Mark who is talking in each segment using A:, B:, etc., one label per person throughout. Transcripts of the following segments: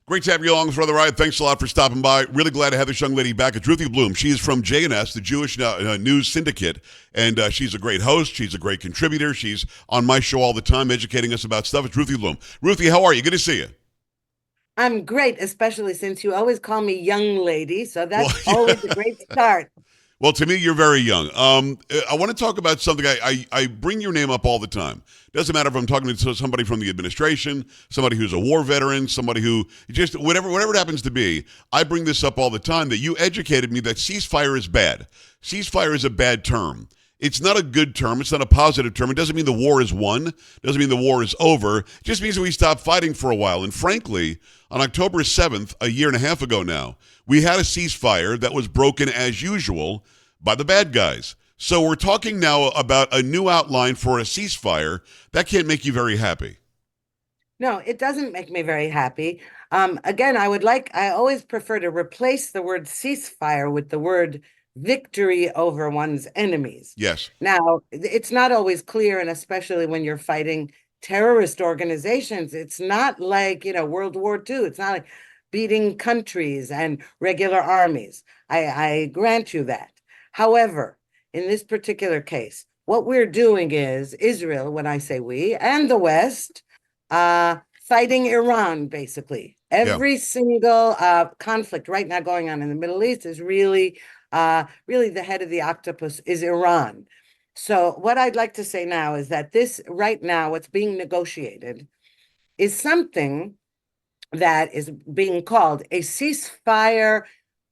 A: Great to have you along for the ride. Thanks a lot for stopping by. Really glad to have this young lady back. It's Ruthie Bloom. She's from JNS, the Jewish News Syndicate, and she's a great host. She's a great contributor. She's on my show all the time, educating us about stuff. It's Ruthie Bloom. Ruthie, how are you? Good to see you.
B: I'm great, especially since you always call me young lady, so
A: Well,
B: that's always a great start.
A: well, to me, you're very young. I want to talk about something. I bring your name up all the time. Doesn't matter if I'm talking to somebody from the administration, somebody who's a war veteran, somebody who just whatever it happens to be. I bring this up all the time that you educated me that ceasefire is bad. Ceasefire is a bad term. It's not a good term. It's not a positive term. It doesn't mean the war is won. It doesn't mean the war is over. It just means that we stop fighting for a while. And frankly, on October 7th, a year and a half ago now, we had a ceasefire that was broken as usual by the bad guys. So we're talking now about a new outline for a ceasefire. That can't make you very happy.
B: No, it doesn't make me very happy. Again, I always prefer to replace the word ceasefire with the word victory over one's enemies.
A: Yes.
B: Now, it's not always clear, and especially when you're fighting terrorist organizations, it's not like, World War II. It's not like beating countries and regular armies. I grant you that. However, in this particular case, what we're doing is Israel, when I say we, and the West, fighting Iran, basically.
A: Yeah.
B: Every single conflict right now going on in the Middle East is really the head of the octopus is Iran. So what I'd like to say now is that this right now, what's being negotiated is something that is being called a ceasefire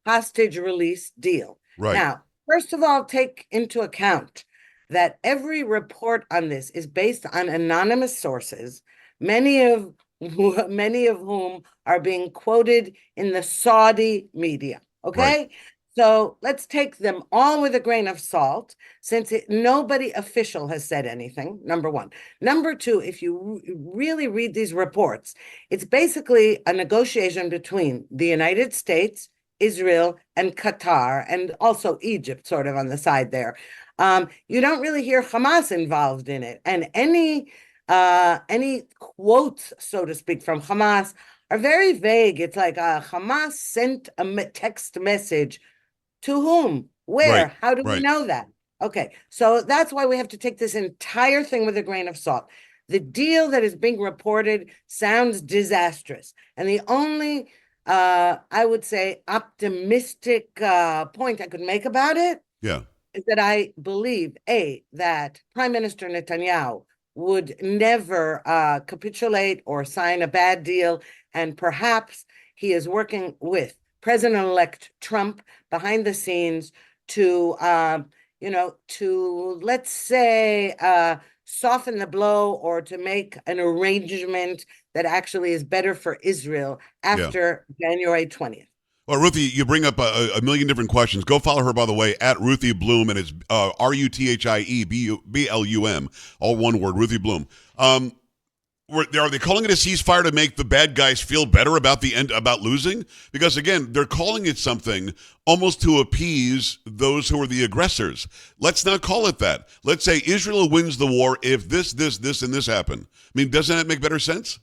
B: hostage release deal.
A: Right.
B: Now, first of all, take into account that every report on this is based on anonymous sources, many of whom are being quoted in the Saudi media.
A: Right.
B: Okay. So let's take them all with a grain of salt, since nobody official has said anything, number one. Number two, if you really read these reports, it's basically a negotiation between the United States, Israel, and Qatar, and also Egypt, sort of on the side there. You don't really hear Hamas involved in it, and any quotes, so to speak, from Hamas are very vague. It's like Hamas sent a text message to whom?
A: Right.
B: Where? How do we
A: Right.
B: know that? Okay, so that's why we have to take this entire thing with a grain of salt. The deal that is being reported sounds disastrous. And the only, I would say, optimistic point I could make about it
A: Yeah.
B: is that I believe, that Prime Minister Netanyahu would never capitulate or sign a bad deal. And perhaps he is working with President-elect Trump behind the scenes to, let's say, soften the blow or to make an arrangement that actually is better for Israel
A: Yeah.
B: after January 20th.
A: Well, Ruthie, you bring up a million different questions. Go follow her, by the way, at Ruthie Bloom, and it's RUTHIE BLUM, all one word, Ruthie Bloom. Are they calling it a ceasefire to make the bad guys feel better about the end, about losing? Because again, they're calling it something almost to appease those who are the aggressors. Let's not call it that. Let's say Israel wins the war if this, and this happen. I mean, doesn't that make better sense?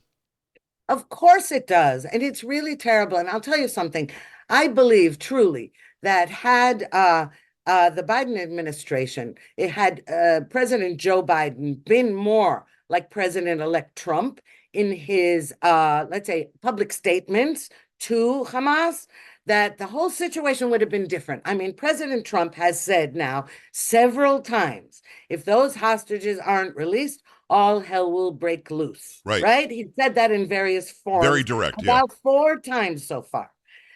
B: Of course it does. And it's really terrible. And I'll tell you something. I believe truly that had the Biden administration, it had President Joe Biden been more like President-elect Trump in his, let's say, public statements to Hamas, that the whole situation would have been different. I mean, President Trump has said now several times, if those hostages aren't released, all hell will break loose,
A: Right.
B: right? He said that in various
A: Very
B: forms
A: direct. Yeah.
B: about 4 times so far.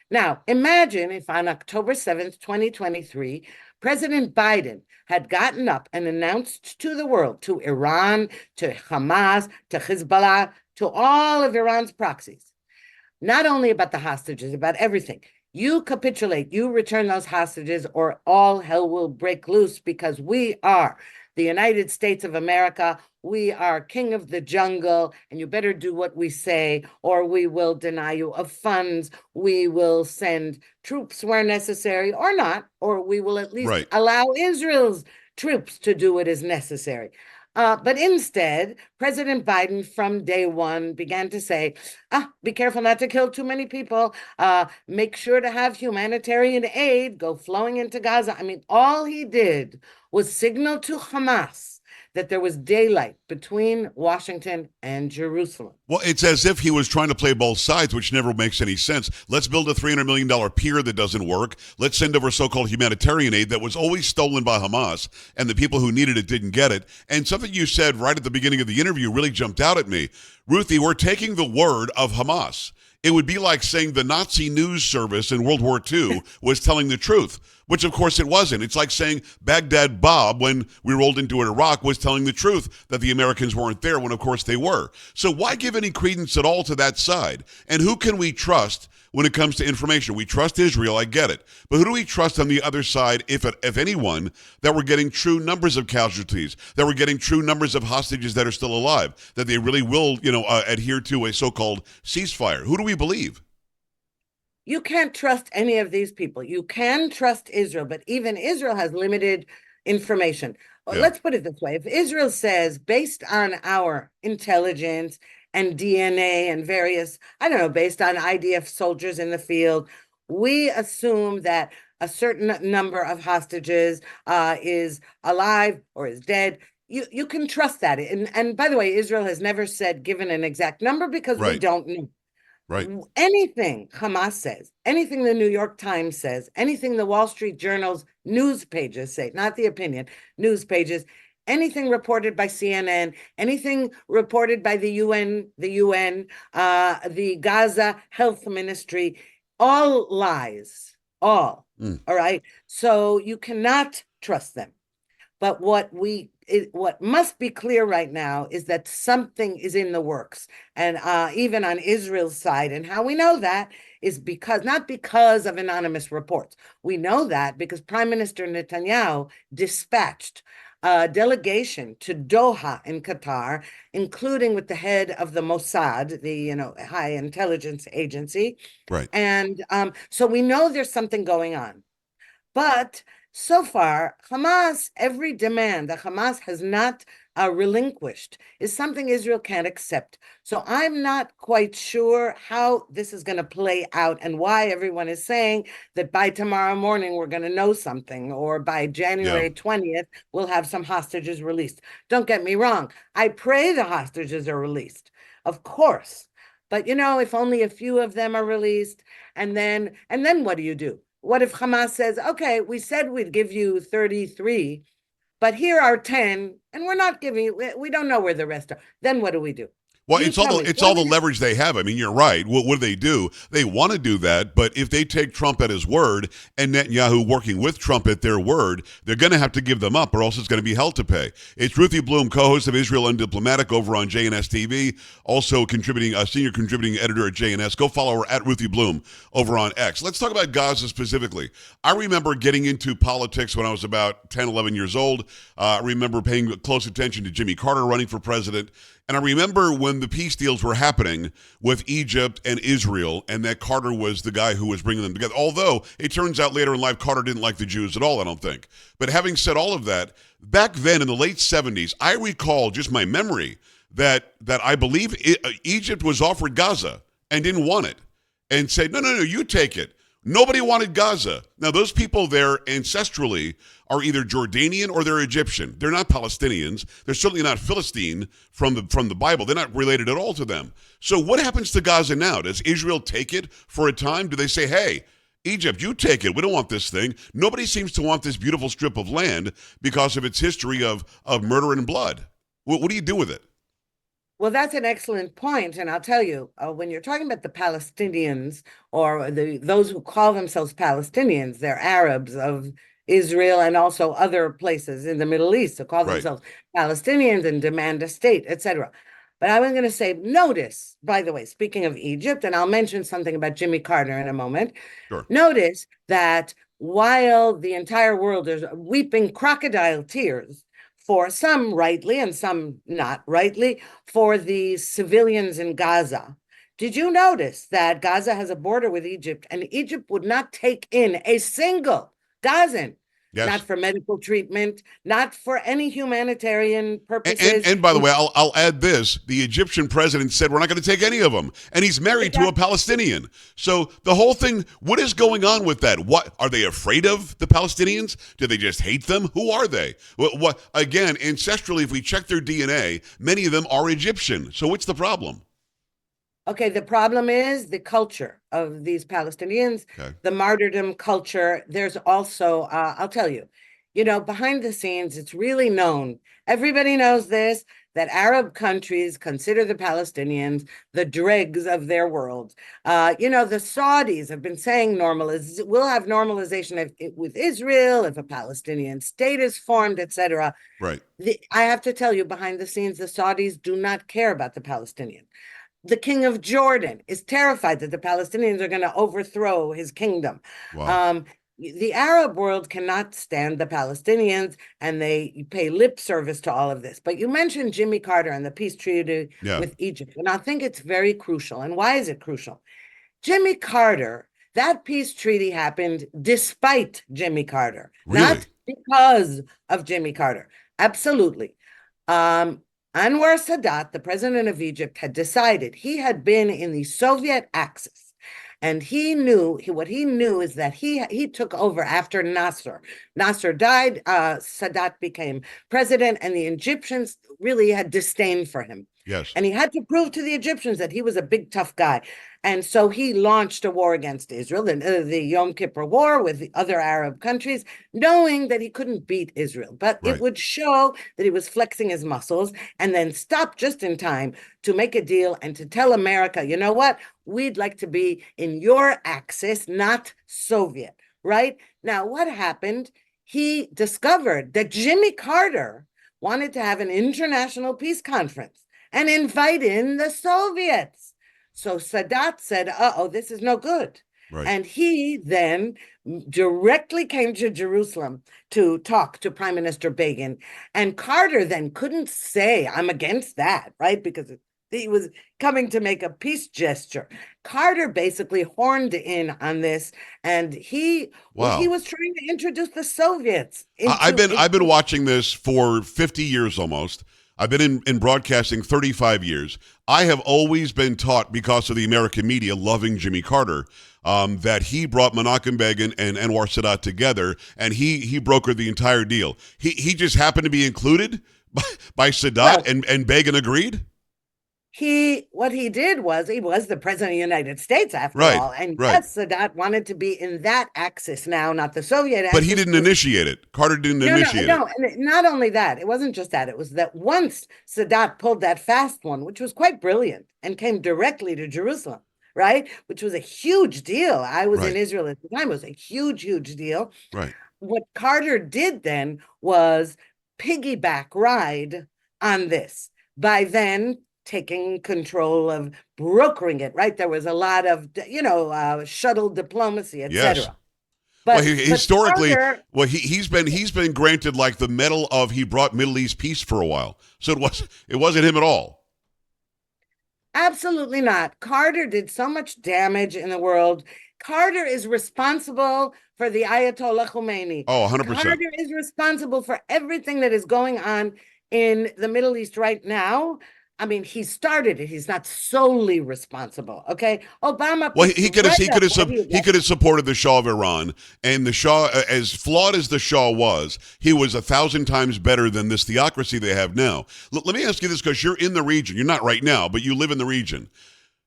B: Now, imagine if on October 7th, 2023, President Biden had gotten up and announced to the world, to Iran, to Hamas, to Hezbollah, to all of Iran's proxies, not only about the hostages, about everything. You capitulate, you return those hostages, or all hell will break loose, because we are the United States of America. We are king of the jungle, and you better do what we say, or we will deny you of funds. We will send troops where necessary, or not, or we will at least
A: Right.
B: allow Israel's troops to do what is necessary. But instead, President Biden from day one began to say, be careful not to kill too many people. Make sure to have humanitarian aid go flowing into Gaza. I mean, all he did was signal to Hamas that there was daylight between Washington and Jerusalem.
A: Well, it's as if he was trying to play both sides, which never makes any sense. Let's build a $300 million pier that doesn't work. Let's send over so-called humanitarian aid that was always stolen by Hamas, and the people who needed it didn't get it. And something you said right at the beginning of the interview really jumped out at me. Ruthie, we're taking the word of Hamas. It would be like saying the Nazi news service in World War II was telling the truth, which of course it wasn't. It's like saying Baghdad Bob, when we rolled into Iraq, was telling the truth that the Americans weren't there, when of course they were. So why give any credence at all to that side? And who can we trust when it comes to information? We trust Israel, I get it. But who do we trust on the other side, if anyone, that we're getting true numbers of casualties, that we're getting true numbers of hostages that are still alive, that they really will, adhere to a so-called ceasefire? Who do we believe?
B: You can't trust any of these people. You can trust Israel, but even Israel has limited information.
A: Yeah.
B: Let's put it this way. If Israel says, based on our intelligence and DNA and various, based on IDF soldiers in the field, we assume that a certain number of hostages is alive or is dead. You can trust that. And by the way, Israel has never given an exact number because we don't know.
A: Right.
B: Anything Hamas says, anything the New York Times says, anything the Wall Street Journal's news pages say, not the opinion, news pages, anything reported by CNN, anything reported by the UN, the Gaza Health Ministry, all lies, all. All right. So you cannot trust them. But what must be clear right now is that something is in the works. And even on Israel's side, and how we know that is not because of anonymous reports. We know that because Prime Minister Netanyahu dispatched a delegation to Doha in Qatar, including with the head of the Mossad, the high intelligence agency.
A: Right.
B: And so we know there's something going on. But so far, Hamas, every demand that Hamas has not relinquished is something Israel can't accept. So I'm not quite sure how this is going to play out and why everyone is saying that by tomorrow morning we're going to know something, or by January 20th we'll have some hostages released. Don't get me wrong. I pray the hostages are released, of course. But if only a few of them are released, and then what do you do? What if Hamas says, okay, we said we'd give you 33, but here are 10, and we're not giving you, we don't know where the rest are. Then what do we do?
A: Well, it's all the leverage they have. I mean, you're right. What do they do? They want to do that, but if they take Trump at his word and Netanyahu working with Trump at their word, they're going to have to give them up, or else it's going to be hell to pay. It's Ruthie Bloom, co-host of Israel Undiplomatic over on JNS TV, also senior contributing editor at JNS. Go follow her at Ruthie Bloom over on X. Let's talk about Gaza specifically. I remember getting into politics when I was about 10, 11 years old. I remember paying close attention to Jimmy Carter running for president. And I remember when the peace deals were happening with Egypt and Israel, and that Carter was the guy who was bringing them together. Although it turns out later in life, Carter didn't like the Jews at all, I don't think. But having said all of that, back then in the late 70s, I recall just my memory that I believe Egypt was offered Gaza and didn't want it and said, no, you take it. Nobody wanted Gaza. Now, those people there ancestrally are either Jordanian or they're Egyptian. They're not Palestinians. They're certainly not Philistine from the Bible. They're not related at all to them. So what happens to Gaza now? Does Israel take it for a time? Do they say, hey, Egypt, you take it. We don't want this thing. Nobody seems to want this beautiful strip of land because of its history of murder and blood. What do you do with it?
B: Well, that's an excellent point. And I'll tell you, when you're talking about the Palestinians, or those who call themselves Palestinians, they're Arabs of Israel and also other places in the Middle East who call themselves Palestinians and demand a state, etc. But I was going to say, notice, by the way, speaking of Egypt, and I'll mention something about Jimmy Carter in a moment.
A: Sure.
B: Notice that while the entire world is weeping crocodile tears, for some rightly and some not rightly, for the civilians in Gaza. Did you notice that Gaza has a border with Egypt, and Egypt would not take in a single Gazan?
A: Yes.
B: not for medical treatment, not for any humanitarian
A: And,
B: purposes.
A: and by the way, I'll add this: the Egyptian president said we're not going to take any of them, and he's married to a
B: Exactly.
A: Palestinian. So the whole thing, what is going on with that? What are they afraid of? The Palestinians? Do they just hate them? Who are they? What again? Ancestrally, if we check their DNA, many of them are Egyptian. So what's the problem?
B: Okay, the problem is the culture of these Palestinians,
A: Okay.
B: the martyrdom culture. There's also, I'll tell you, behind the scenes, it's really known. Everybody knows this, that Arab countries consider the Palestinians the dregs of their world. The Saudis have been saying we'll have normalization with Israel if a Palestinian state is formed, etc.
A: Right.
B: I have to tell you, behind the scenes, the Saudis do not care about the Palestinians. The king of Jordan is terrified that the Palestinians are going to overthrow his kingdom.
A: Wow.
B: The Arab world cannot stand the Palestinians, and they pay lip service to all of this. But you mentioned Jimmy Carter and the peace treaty
A: Yeah.
B: with Egypt, and I think it's very crucial. And why is it crucial? Jimmy Carter, that peace treaty happened despite Jimmy Carter,
A: Really?
B: not because of Jimmy Carter. Absolutely. Anwar Sadat, the president of Egypt, had decided he had been in the Soviet Axis, and what he knew is that he took over after Nasser. Nasser died, Sadat became president, and the Egyptians really had disdain for him.
A: Yes.
B: And he had to prove to the Egyptians that he was a big, tough guy. And so he launched a war against Israel, the Yom Kippur War with the other Arab countries, knowing that he couldn't beat Israel. But
A: Right.
B: it would show that he was flexing his muscles, and then stop just in time to make a deal and to tell America, you know what? We'd like to be in your axis, not Soviet, right? Now, what happened? He discovered that Jimmy Carter wanted to have an international peace conference and invite in the Soviets. So Sadat said, uh-oh, this is no good.
A: Right.
B: And he then directly came to Jerusalem to talk to Prime Minister Begin. And Carter then couldn't say, I'm against that, right? Because he was coming to make a peace gesture. Carter basically horned in on this, and he
A: Wow.
B: was trying to introduce the Soviets
A: I've been watching this for 50 years almost. I've been in broadcasting 35 years. I have always been taught, because of the American media loving Jimmy Carter, that he brought Menachem Begin and Anwar Sadat together, and he brokered the entire deal. He just happened to be included by Sadat,
B: Well,
A: and Begin agreed?
B: what he did was, he was the president of the United States after
A: Right,
B: all. And
A: right.
B: yes, Sadat wanted to be in that axis now, not the Soviet axis.
A: But he didn't initiate it. Carter didn't initiate it.
B: No, and not only that, it wasn't just that. It was that once Sadat pulled that fast one, which was quite brilliant, and came directly to Jerusalem, right? Which was a huge deal. I was in
A: Right.
B: Israel at the time. It was a huge, huge deal.
A: Right.
B: What Carter did then was piggyback ride on this by then taking control of brokering it, right? There was a lot of, shuttle diplomacy,
A: Yes.
B: etc. But
A: historically,
B: Carter,
A: he's been granted like the medal of he brought Middle East peace for a while. So it wasn't him at all.
B: absolutely not. Carter did so much damage in the world. Carter is responsible for the Ayatollah Khomeini.
A: Oh, 100%.
B: Carter is responsible for everything that is going on in the Middle East right now. I mean, he started it. He's not solely responsible. Okay, Obama.
A: Well, he could have supported the Shah of Iran, and the Shah, as flawed as the Shah was, he was 1,000 times better than this theocracy they have now. Let me ask you this, because you're in the region. You're not right now, but you live in the region.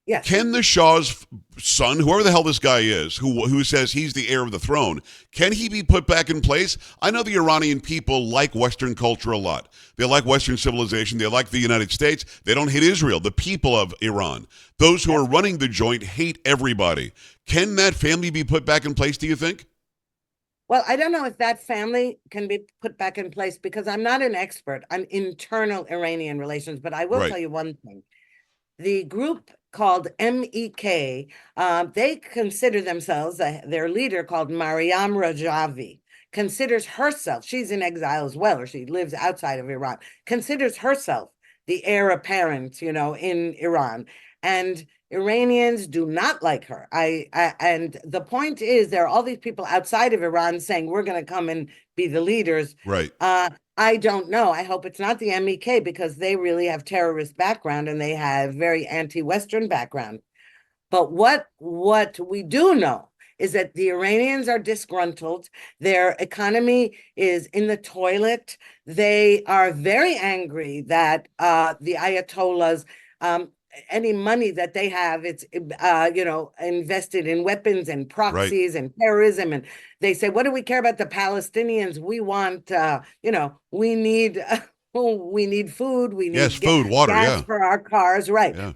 B: Yes.
A: Can the Shah's son, whoever the hell this guy is, who says he's the heir of the throne, can he be put back in place? I know the Iranian people like Western culture a lot. They like Western civilization. They like the United States. They don't hate Israel. The people of Iran, those who are running the joint, hate everybody. Can that family be put back in place, do you think?
B: Well, I don't know if that family can be put back in place, because I'm not an expert on internal Iranian relations, but I will tell you one thing. The group called MEK, they consider themselves, their leader called Mariam Rajavi, considers herself, she's in exile as well, or she lives outside of Iran, considers herself the heir apparent, in Iran. And Iranians do not like her. And the point is, there are all these people outside of Iran saying we're going to come and be the leaders.
A: Right.
B: I don't know. I hope it's not the MEK because they really have terrorist background and they have very anti-Western background. But what we do know is that the Iranians are disgruntled. Their economy is in the toilet. They are very angry that the Ayatollahs, any money that they have, it's invested in weapons and proxies and terrorism. And they say, what do we care about the Palestinians? We want, we need we need food. We need
A: food, water,
B: gas for our cars. Right.
A: Yeah.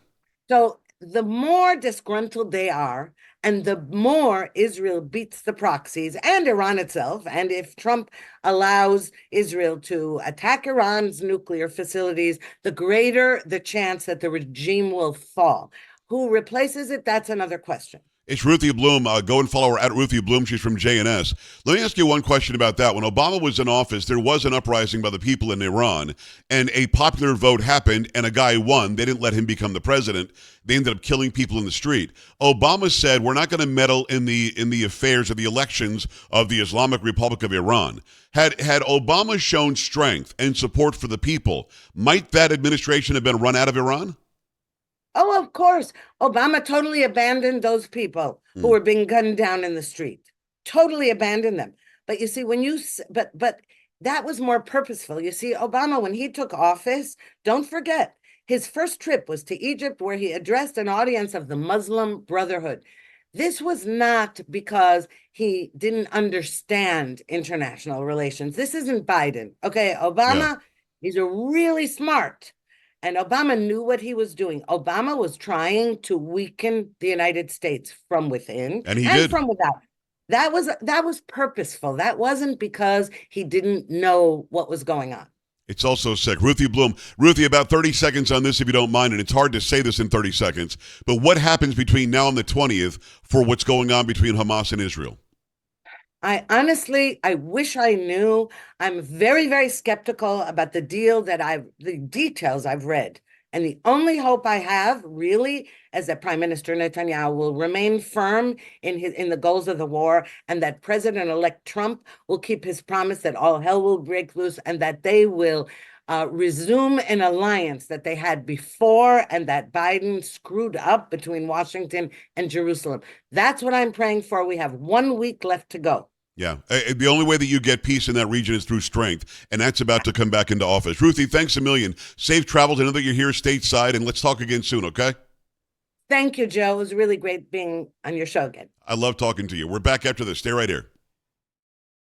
B: So the more disgruntled they are, and the more Israel beats the proxies and Iran itself, and if Trump allows Israel to attack Iran's nuclear facilities, the greater the chance that the regime will fall. Who replaces it? That's another question.
A: It's Ruthie Bloom. Go and follow her at Ruthie Bloom. She's from JNS. Let me ask you one question about that. When Obama was in office, there was an uprising by the people in Iran, and a popular vote happened, and a guy won. They didn't let him become the president. They ended up killing people in the street. Obama said, we're not going to meddle in the affairs of the elections of the Islamic Republic of Iran. Had Obama shown strength and support for the people, might that administration have been run out of Iran?
B: Oh, of course. Obama totally abandoned those people who were being gunned down in the street. Totally abandoned them. But you see, but that was more purposeful. You see, Obama, when he took office, don't forget, his first trip was to Egypt, where he addressed an audience of the Muslim Brotherhood. This was not because he didn't understand international relations. This isn't Biden. Okay, Obama, he's a really smart. And Obama knew what he was doing. Obama was trying to weaken the United States from within
A: and he did.
B: From without. That was purposeful. That wasn't because he didn't know what was going on.
A: It's also sick. Ruthie Bloom. Ruthie, about 30 seconds on this, if you don't mind, and it's hard to say this in 30 seconds, but what happens between now and the 20th for what's going on between Hamas and Israel?
B: I wish I knew. I'm very, very skeptical about the details I've read. And the only hope I have really is that Prime Minister Netanyahu will remain firm in the goals of the war, and that President-elect Trump will keep his promise that all hell will break loose and that they will resume an alliance that they had before and that Biden screwed up between Washington and Jerusalem. That's what I'm praying for. We have 1 week left to go.
A: Yeah, the only way that you get peace in that region is through strength, and that's about to come back into office. Ruthie, thanks a million. Safe travels. I know that you're here stateside, and let's talk again soon, okay?
B: Thank you, Joe. It was really great being on your show again.
A: I love talking to you. We're back after this. Stay right here.